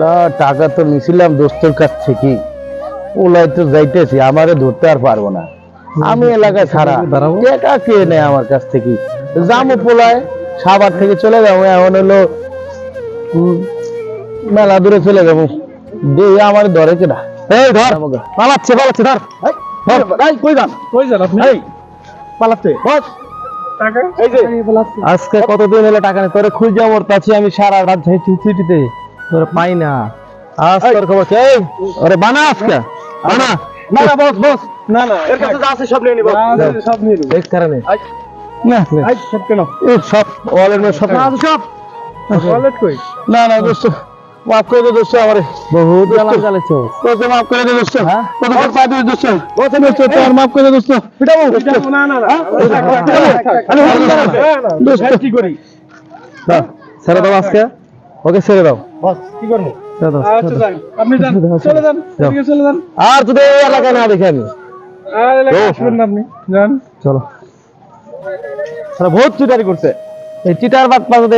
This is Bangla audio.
না টাকা তো নিছিলাম দোস্তর কাছ থেকে, ওলাই তো যাইতেছি, আমারে ধরতে আর পারবো না। আমি এলাকায় ছাড়া টাকা কে নেয় আমার কাছ থেকে? জামু পোলায় সাভার থেকে চলে যাবো, এখন হলো মেলা দূরে চলে যাবো, দিয়ে আমার ধরে কেনা। এই ধর, পালাচ্ছে পালাচ্ছে, ধর কই যান আপনি? পালাচ্ছে আজকে কতদিন হলো টাকা নেই, তোরে খুঁজে মরতাছি আমি সারা রাত ছুটিতে, তোরে পাই না। আজ তোর খবর কি? ওরে বানা আজকে বানা। না না বস বস, না না এর কাছে যা আছে সব নিয়ে নিব, সব নিয়ে নিব। এক কারণে না আই সব কেন? এই সব ওয়ালেট মে সব সব ওয়ালেট কই? না না দোস্ত মাফ করে দে দোস্ত, আমারে বহুত জ্বালা জ্বালাইছো, তোকে মাফ করে দে দোস্ত। হ্যাঁ তোকে পাই দে দোস্ত, বসে দোস্ত তোর মাফ করে দে দোস্ত। পিটাবো না না না দোস্ত কি করি? দাও ছেড়ে দাও আজকে, ওকে ছেড়ে দাও। বস কি করব? আচ্ছা যান, আপনি যান, চলে যান, এদিকে চলে যান। আর যদি এই এলাকায় না দেখি আমি, আর এলাকায় আসবেন না আপনি, যান চলো। সারা বহুত চিটারি করছে, এই চিটার বাদ পাতে